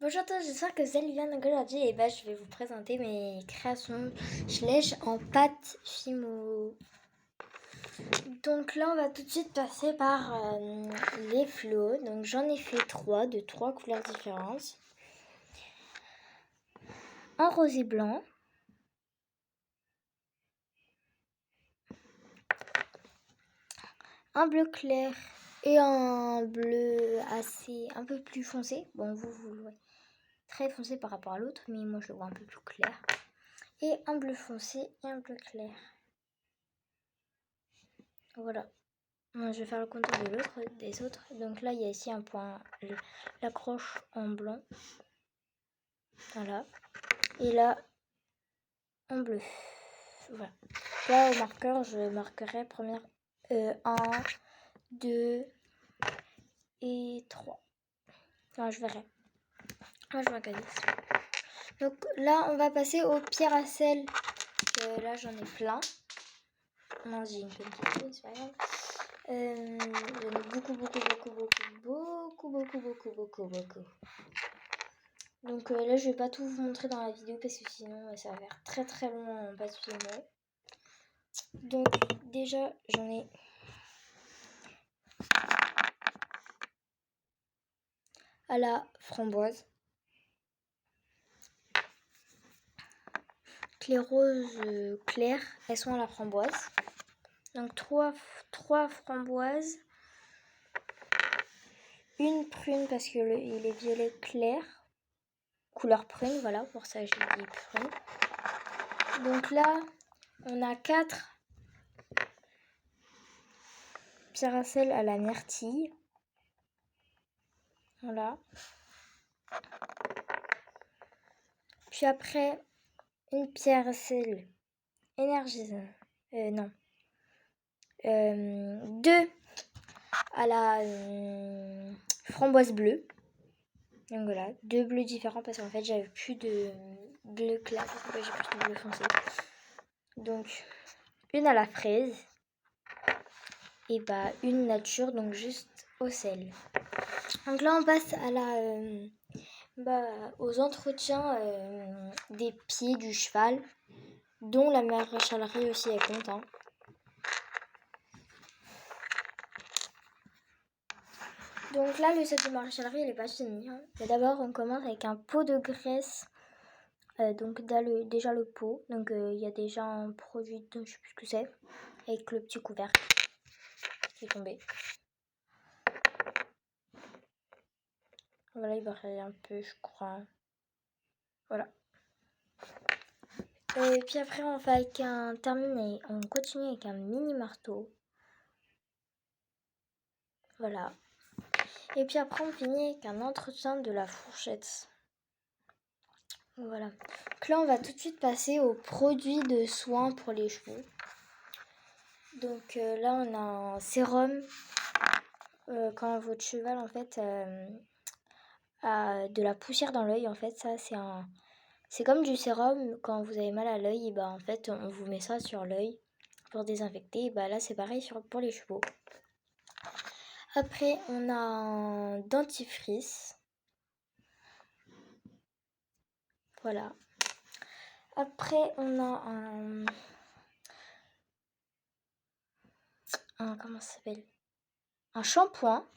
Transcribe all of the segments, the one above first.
Bonjour à tous, j'espère que vous allez bien. Donc aujourd'hui, je vais vous présenter mes créations Schleich en pâte Fimo. Donc là, on va tout de suite passer par les flots. Donc j'en ai fait 3 de 3 couleurs différentes. En rose et blanc. Un bleu clair et un bleu un peu plus foncé. Bon, vous le voyez très foncé par rapport à l'autre, mais moi je le vois un peu plus clair. Et un bleu foncé et un bleu clair. Voilà. Je vais faire le contour des autres. Donc là, il y a ici un point, l'accroche en blanc. Voilà. Et là, en bleu. Voilà. Là, au marqueur, je marquerai première 1, 2 et 3. Enfin, je verrai. Moi, je m'organise. Donc là, on va passer aux pierres à sel. Là, j'en ai plein. Non, j'ai une petite, c'est pas grave. J'en ai beaucoup. Donc là, je vais pas tout vous montrer dans la vidéo parce que sinon, ça va faire très long en pâte Fimo. Donc déjà, j'en ai à la framboise. Les roses claires, elles sont à la framboise. Donc trois framboises. Une prune parce que il est violet clair. Couleur prune, voilà, pour ça j'ai dit prune. Donc là, on a 4 pierres à sel à la myrtille. Voilà. Puis après, une pierre à sel énergisante. Non. 2 à la framboise bleue. Donc voilà, 2 bleus différents parce qu'en fait j'avais plus de bleu clair, j'ai plus de bleu foncé. Donc une à la fraise et une nature, donc juste au sel. Donc là on passe à aux entretiens des pieds du cheval, dont la maréchalerie aussi est compte. Donc là, le set de maréchalerie, il n'est pas fini. Mais d'abord, on commence avec un pot de graisse. Donc déjà le pot. Donc il y a déjà un produit, je ne sais plus ce que c'est, avec le petit couvercle qui est tombé. Voilà, il brille un peu, je crois. Voilà. Et puis après, on continue avec un mini marteau. Voilà. Et puis après, on finit avec un entretien de la fourchette. Voilà. Donc là, on va tout de suite passer aux produits de soins pour les chevaux. Donc là, on a un sérum. Quand votre cheval, en fait, a de la poussière dans l'œil, en fait, ça, c'est comme du sérum. Quand vous avez mal à l'œil, en fait, on vous met ça sur l'œil pour désinfecter. Et là, c'est pareil pour les chevaux. Après, on a un dentifrice. Voilà. Après, on a comment ça s'appelle? Un shampoing.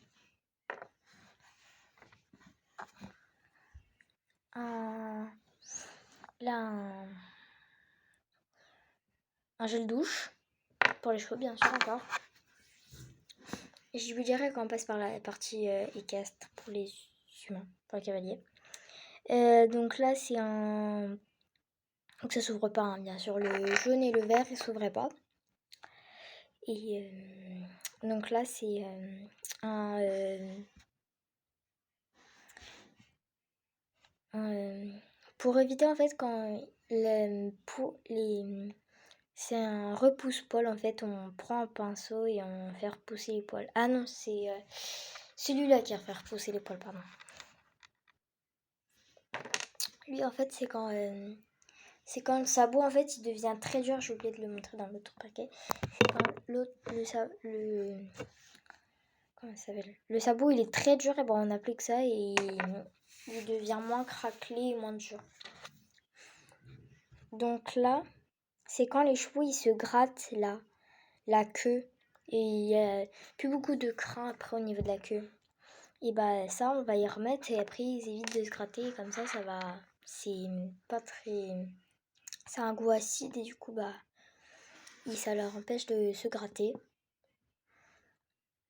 Un gel douche. Pour les chevaux, bien sûr, encore. Et je vous dirai quand on passe par la partie équestre pour les humains, pour les cavaliers. Donc là, c'est un... Donc ça s'ouvre pas, bien sûr. Le jaune et le vert, ils s'ouvraient pas. Et donc là, c'est pour éviter, en fait, quand c'est un repousse-poil, en fait, on prend un pinceau et on fait repousser les poils. Ah non, c'est celui-là qui va faire repousser les poils, pardon. Lui, en fait, c'est quand le sabot, en fait, il devient très dur. J'ai oublié de le montrer dans l'autre paquet. C'est quand comment ça s'appelle ? Le sabot, il est très dur, et on applique ça et il devient moins craquelé et moins dur. Donc là, c'est quand les chevaux ils se grattent là, la queue, et il n'y a plus beaucoup de crin après au niveau de la queue. Et bah ça, on va y remettre et après ils évitent de se gratter, comme ça va. C'est pas très. C'est un goût acide et du coup bah ça leur empêche de se gratter.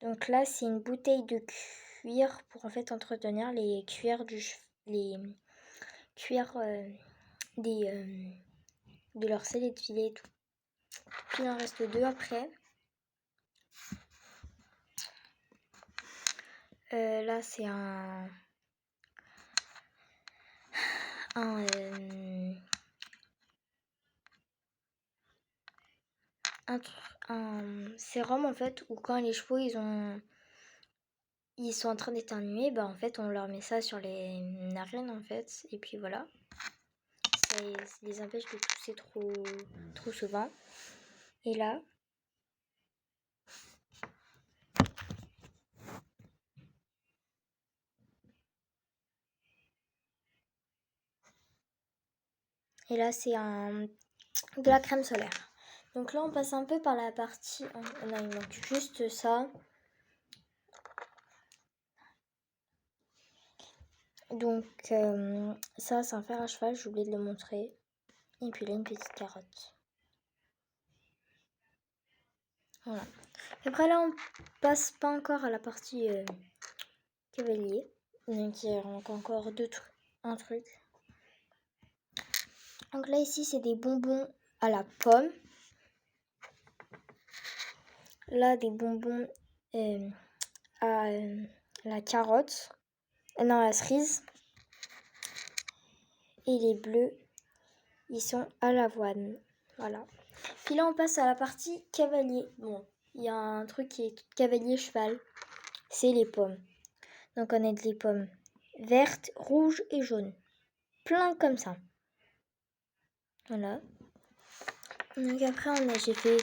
Donc là, c'est une bouteille de cuir pour en fait entretenir les cuirs les cuirs de leur selle et de filet et tout. Puis il en reste 2 après. Là, c'est un sérum en fait où quand les chevaux ils sont en train d'éternuer, bah en fait on leur met ça sur les narines en fait et puis voilà. Ça les empêche de tousser trop souvent. Et là, c'est de la crème solaire. Donc là, on passe un peu par la partie... Non, il manque juste ça. Donc ça, c'est un fer à cheval, j'ai oublié de le montrer. Et puis là, une petite carotte. Voilà. Après là, on passe pas encore à la partie cavalier. Donc il manque encore un truc. Donc là, ici, c'est des bonbons à la pomme. Là, des bonbons à la carotte. Non, la cerise. Et les bleus, ils sont à l'avoine. Voilà. Puis là, on passe à la partie cavalier. Bon, il y a un truc qui est cavalier-cheval. C'est les pommes. Donc, on a des pommes vertes, rouges et jaunes. Plein comme ça. Voilà. Donc après, j'ai fait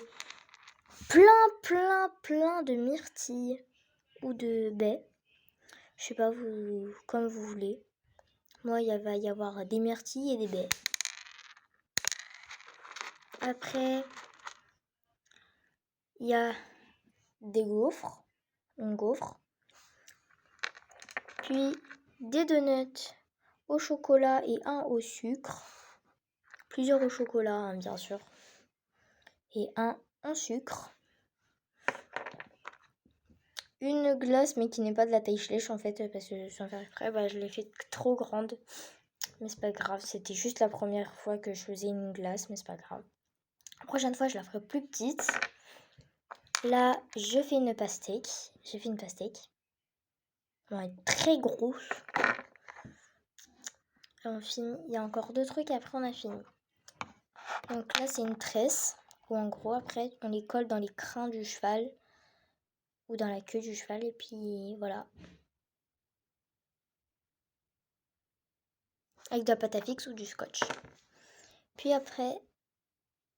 plein de myrtilles ou de baies. Je sais pas, comme vous voulez. Moi, il va y avoir des myrtilles et des baies. Après, il y a des gaufres. Un gaufre. Puis des donuts au chocolat et un au sucre. Plusieurs au chocolat, hein, bien sûr. Et un en sucre. Une glace, mais qui n'est pas de la taille Schleich en fait, parce que sans faire exprès, je l'ai fait trop grande. Mais c'est pas grave, c'était juste la première fois que je faisais une glace, mais c'est pas grave. La prochaine fois, je la ferai plus petite. Là, je fais une pastèque. J'ai fait une pastèque. Elle va être très grosse. Et on finit. Il y a encore 2 trucs, après on a fini. Donc là, c'est une tresse. Où en gros, après, on les colle dans les crins du cheval. Ou dans la queue du cheval. Et puis, voilà. Avec de la pâte à fixe ou du scotch. Puis après,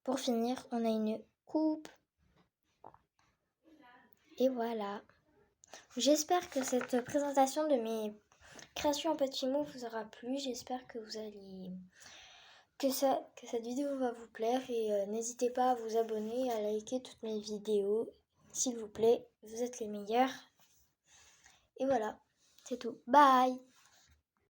pour finir, on a une coupe. Et voilà. J'espère que cette présentation de mes créations en petit mot vous aura plu. J'espère que que cette vidéo va vous plaire. Et n'hésitez pas à vous abonner, à liker toutes mes vidéos. S'il vous plaît, vous êtes les meilleurs. Et voilà, c'est tout. Bye!